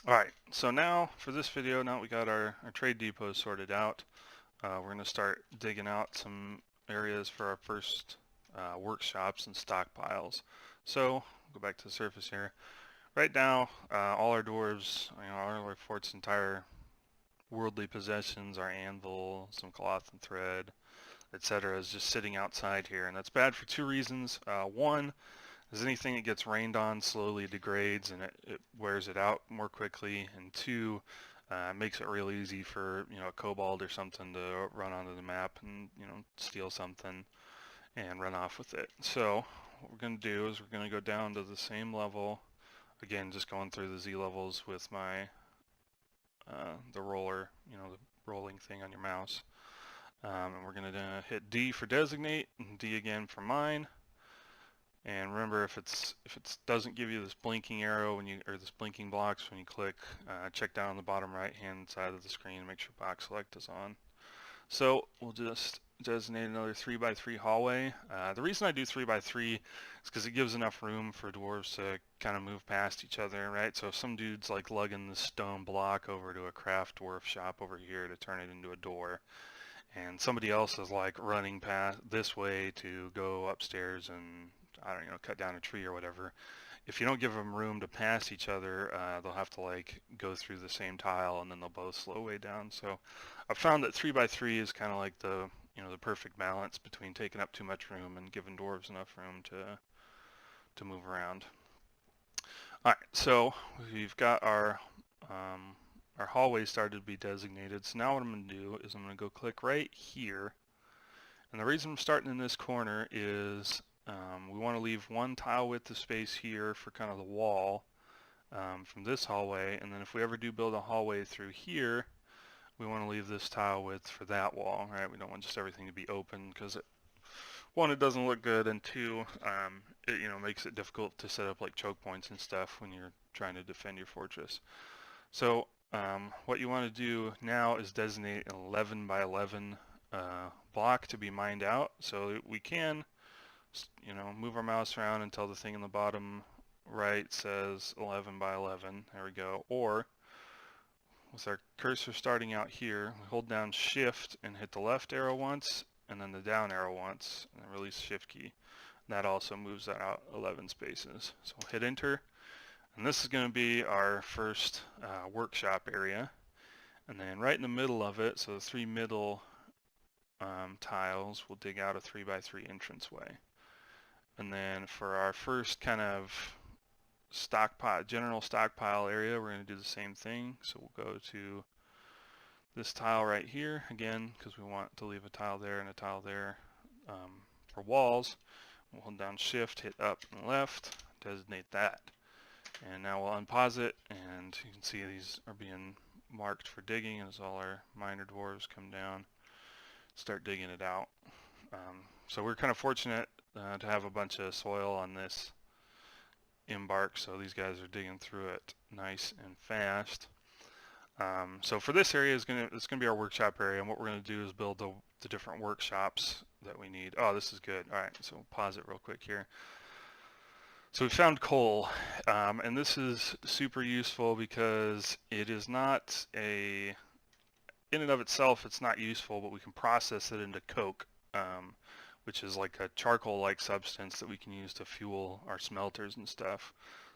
Alright, so now for this video, now that we got our trade depot sorted out, we're going to start digging out some areas for our first workshops and stockpiles. So, go back to the surface here. Right now, all our dwarves, all our fort's entire worldly possessions, our anvil, some cloth and thread, etc., is just sitting outside here, and that's bad for two reasons. One, is anything that gets rained on slowly degrades and it wears it out more quickly, and two, makes it real easy for a kobold or something to run onto the map and steal something and run off with it. So what we're going to do is we're going to go down to the same level again, just going through the Z levels with my the roller, the rolling thing on your mouse, and we're going to hit D for designate and D again for mine. And remember, if it doesn't give you this blinking arrow or this blinking box when you click, check down on the bottom right hand side of the screen and make sure box select is on. So we'll just designate another 3x3 hallway. The reason I do 3x3 is because it gives enough room for dwarves to kind of move past each other, right? So if some dude's like lugging this stone block over to a craft dwarf shop over here to turn it into a door, and somebody else is like running past this way to go upstairs and I don't know, cut down a tree or whatever. If you don't give them room to pass each other, they'll have to like go through the same tile and then they'll both slow way down. So I've found that 3x3 is kind of like the the perfect balance between taking up too much room and giving dwarves enough room to move around. All right, so we've got our hallway started to be designated. So now what I'm going to do is I'm going to go click right here. And the reason I'm starting in this corner is we want to leave one tile width of space here for kind of the wall from this hallway. And then if we ever do build a hallway through here, we want to leave this tile width for that wall, right? We don't want just everything to be open because one, it doesn't look good, and two, it makes it difficult to set up like choke points and stuff when you're trying to defend your fortress. So what you want to do now is designate an 11 by 11 block to be mined out. So we can, move our mouse around until the thing in the bottom right says 11 by 11. There we go. Or with our cursor starting out here, we hold down Shift and hit the left arrow once, and then the down arrow once, and then release Shift key. That also moves that out 11 spaces. So we'll hit Enter. And this is going to be our first workshop area. And then right in the middle of it, so the three middle tiles, we'll dig out a 3x3 entranceway. And then for our first kind of general stockpile area, we're going to do the same thing. So we'll go to this tile right here, again, because we want to leave a tile there and a tile there for walls. We'll hold down Shift, hit up and left, designate that. And now we'll unpause it, and you can see these are being marked for digging as all our miner dwarves come down, start digging it out. So we're kind of fortunate to have a bunch of soil on this embark, so these guys are digging through it nice and fast. So for this area, it's gonna be our workshop area, and what we're gonna do is build the different workshops that we need. Oh, this is good. All right, so we'll pause it real quick here. So we found coal, and this is super useful because it is not in and of itself, it's not useful, but we can process it into coke, which is like a charcoal-like substance that we can use to fuel our smelters and stuff.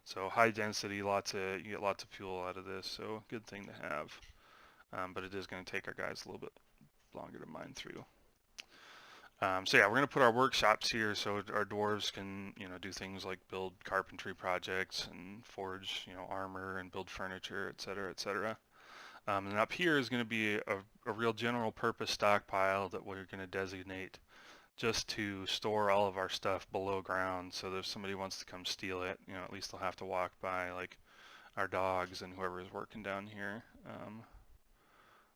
So high density, you get lots of fuel out of this, so good thing to have. But it is going to take our guys a little bit longer to mine through. So yeah, we're going to put our workshops here so our dwarves can, do things like build carpentry projects and forge, armor and build furniture, etc., etc. And up here is going to be a real general purpose stockpile that we're going to designate just to store all of our stuff below ground. So that if somebody wants to come steal it, at least they'll have to walk by like our dogs and whoever is working down here.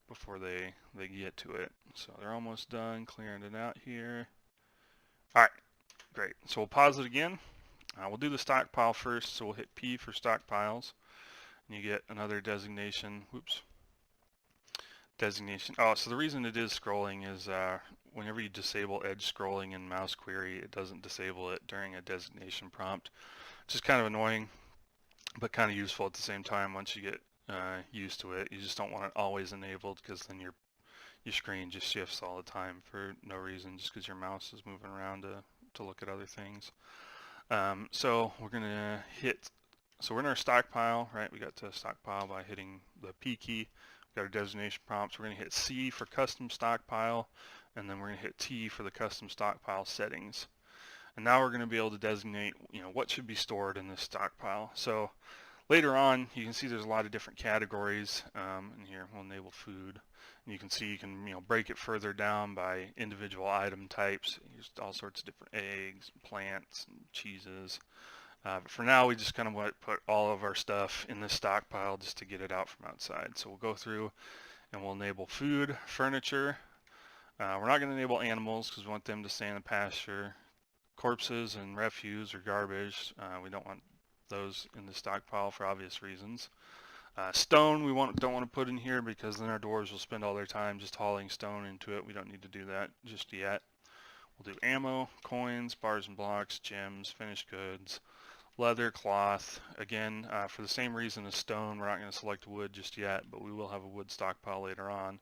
Before they get to it. So they're almost done clearing it out here. All right, great. So we'll pause it again. We'll do the stockpile first. So we'll hit P for stockpiles, and you get another designation. Whoops. Designation. Oh, so the reason it is scrolling is whenever you disable edge scrolling in mouse query, it doesn't disable it during a designation prompt, which is kind of annoying, but kind of useful at the same time once you get used to it. You just don't want it always enabled, because then your screen just shifts all the time for no reason, just because your mouse is moving around to look at other things. So we're gonna so we're in our stockpile, right? We got to stockpile by hitting the P key. We got our designation prompts. We're gonna hit C for custom stockpile, and then we're gonna hit T for the custom stockpile settings. And now we're going to be able to designate, what should be stored in this stockpile. So later on, you can see there's a lot of different categories. And here we'll enable food. And you can see you can, break it further down by individual item types. There's all sorts of different eggs, plants, and cheeses. But for now, we just kind of want to put all of our stuff in this stockpile just to get it out from outside. So we'll go through and we'll enable food, furniture. We're not going to enable animals because we want them to stay in the pasture. Corpses and refuse or garbage, we don't want those in the stockpile for obvious reasons. Stone we don't want to put in here, because then our dwarves will spend all their time just hauling stone into it. We don't need to do that just yet. We'll do ammo, coins, bars and blocks, gems, finished goods, leather, cloth. Again, for the same reason as stone, we're not going to select wood just yet, but we will have a wood stockpile later on.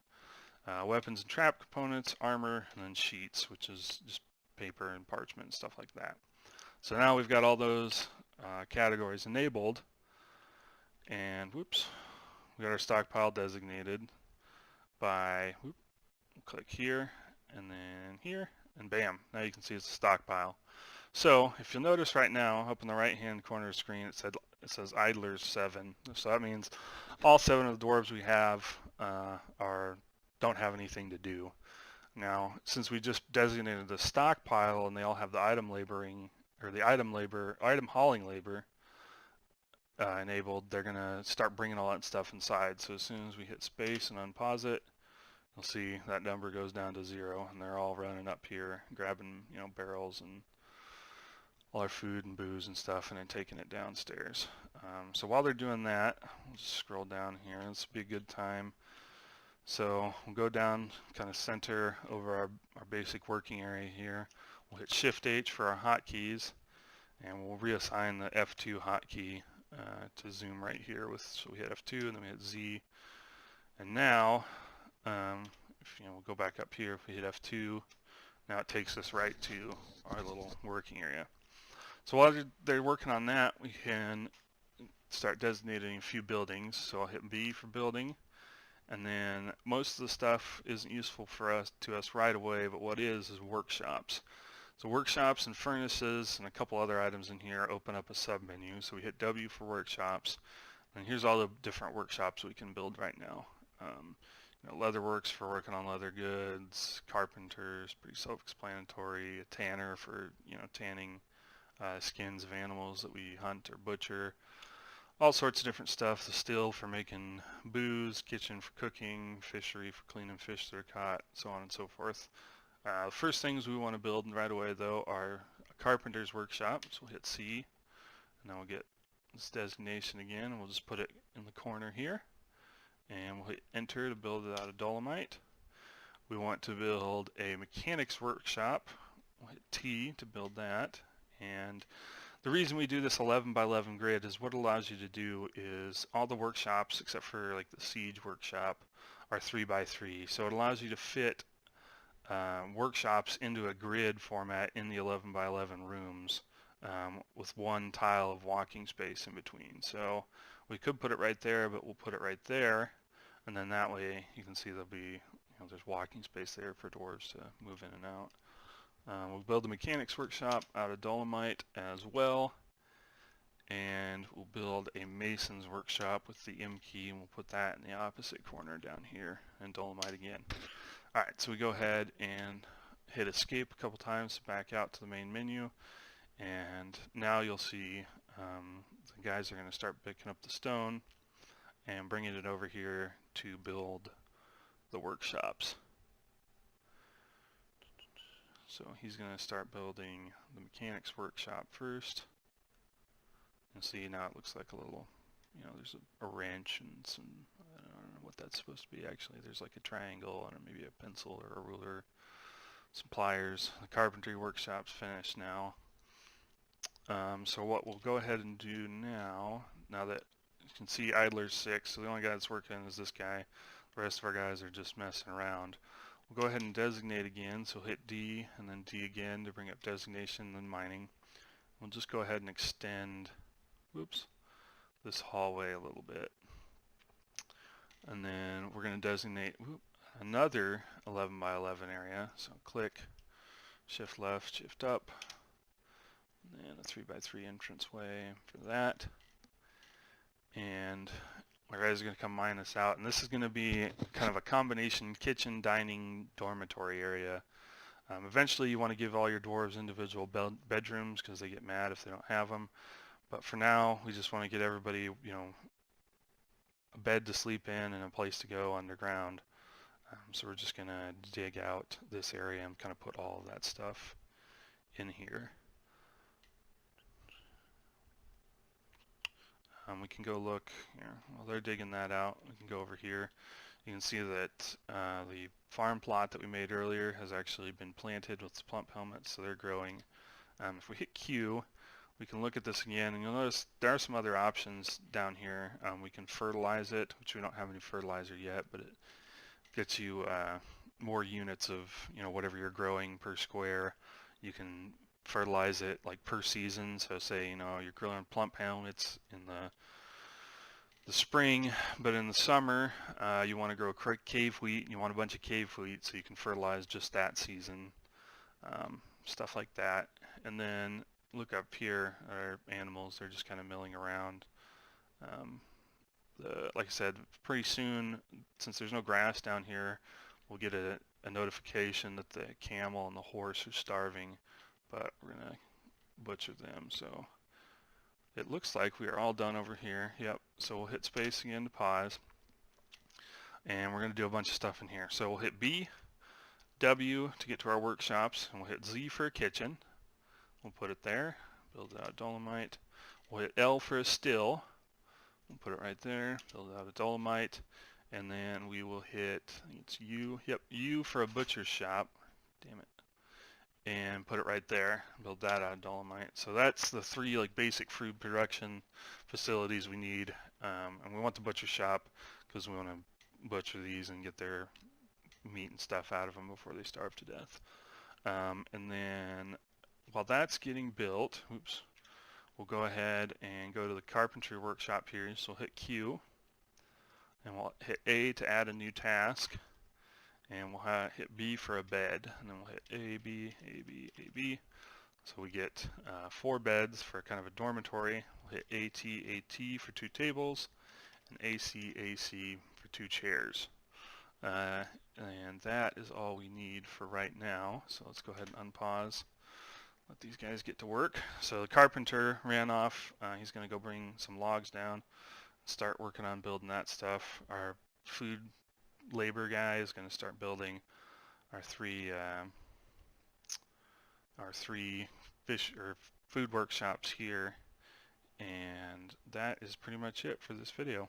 Weapons and trap components, armor, and then sheets, which is just paper and parchment and stuff like that. So now we've got all those categories enabled, and we got our stockpile designated by, click here and then here, and bam, now you can see it's a stockpile. So if you'll notice right now, up in the right hand corner of the screen, it says idlers 7. So that means all 7 of the dwarves we have don't have anything to do. Now, since we just designated the stockpile and they all have the item hauling labor enabled, they're going to start bringing all that stuff inside. So as soon as we hit space and unpause it, you'll see that number goes down to 0, and they're all running up here, grabbing, barrels and all our food and booze and stuff, and then taking it downstairs. So while they're doing that, we'll just scroll down here. This will be a good time. So we'll go down, kind of center over our basic working area here. We'll hit Shift H for our hotkeys, and we'll reassign the F2 hotkey to zoom right here. So we hit F2 and then we hit Z. And now, if we'll go back up here. If we hit F2, now it takes us right to our little working area. So while they're working on that, we can start designating a few buildings. So I'll hit B for building. And then most of the stuff isn't useful to us right away, but what is workshops. So workshops and furnaces and a couple other items in here open up a submenu. So we hit W for workshops, and here's all the different workshops we can build right now. Leatherworks for working on leather goods, carpenters, pretty self-explanatory, a tanner for tanning skins of animals that we hunt or butcher. All sorts of different stuff. The still for making booze, kitchen for cooking, fishery for cleaning fish that are caught, so on and so forth. The first things we want to build right away, though, are a carpenter's workshop. So we'll hit C, and then we'll get this designation again. We'll just put it in the corner here, and we'll hit Enter to build it out of dolomite. We want to build a mechanics workshop. We'll hit T to build that, and the reason we do this 11 by 11 grid is what it allows you to do is all the workshops, except for like the siege workshop, are 3 by 3. So it allows you to fit workshops into a grid format in the 11 by 11 rooms with one tile of walking space in between. So we could put it right there, but we'll put it right there, and then that way you can see there'll be there's walking space there for dwarves to move in and out. We'll build a mechanics workshop out of dolomite as well, and we'll build a mason's workshop with the M key, and we'll put that in the opposite corner down here, and dolomite again. Alright, so we go ahead and hit escape a couple times to back out to the main menu, and now you'll see the guys are going to start picking up the stone and bringing it over here to build the workshops. So he's going to start building the mechanics workshop first. And see, now it looks like a little, there's a wrench and some, I don't know what that's supposed to be actually. There's like a triangle and maybe a pencil or a ruler, some pliers. The carpentry workshop's finished now. So what we'll go ahead and do now that you can see idler's 6, so the only guy that's working is this guy. The rest of our guys are just messing around. We'll go ahead and designate again, so hit D and then D again to bring up designation and then mining. We'll just go ahead and extend, whoops, this hallway a little bit. And then we're going to designate another 11 by 11 area. So click, shift left, shift up, and then a 3 by 3 entranceway for that. And my guys are going to come mine this out, and this is going to be kind of a combination kitchen, dining, dormitory area. Eventually you want to give all your dwarves individual bedrooms because they get mad if they don't have them. But for now, we just want to get everybody, you know, a bed to sleep in and a place to go underground. So we're just going to dig out this area and kind of put all of that stuff in here. We can go look here. While they're digging that out, we can go over here. You can see that the farm plot that we made earlier has actually been planted with the plump helmets, so they're growing. If we hit Q, we can look at this again, and you'll notice there are some other options down here. We can fertilize it, which we don't have any fertilizer yet, but it gets you more units of, you know, whatever you're growing per square. You can fertilize it like per season. So say, you know, you're growing plump helmets in the spring, but in the summer you want to grow cave wheat, and you want a bunch of cave wheat, so you can fertilize just that season, stuff like that. And then look up here at our animals. They're just kind of milling around. Like I said, pretty soon, since there's no grass down here, we'll get a notification that the camel and the horse are starving, but we're gonna butcher them. So it looks like we are all done over here. Yep. So we'll hit space again to pause, and we're gonna do a bunch of stuff in here. So we'll hit B, W to get to our workshops, and we'll hit Z for a kitchen. We'll put it there. Build out dolomite. We'll hit L for a still. We'll put it right there. Build out a dolomite, and then we will hit, I think it's U. Yep, U for a butcher's shop. Damn it. And put it right there. Build that out of dolomite. So that's the 3 like basic food production facilities we need. And we want the butcher shop because we want to butcher these and get their meat and stuff out of them before they starve to death. And then while that's getting built, oops, we'll go ahead and go to the carpentry workshop here. So we'll hit Q, and we'll hit A to add a new task, and we'll hit B for a bed, and then we'll hit A, B, A, B, A, B. So we get 4 beds for kind of a dormitory. We'll hit AT, AT for 2 tables, and AC, AC for 2 chairs. And that is all we need for right now. So let's go ahead and unpause. Let these guys get to work. So the carpenter ran off. He's going to go bring some logs down, start working on building that stuff. Our food labor guy is going to start building our 3 fish or food workshops here. And that is pretty much it for this video.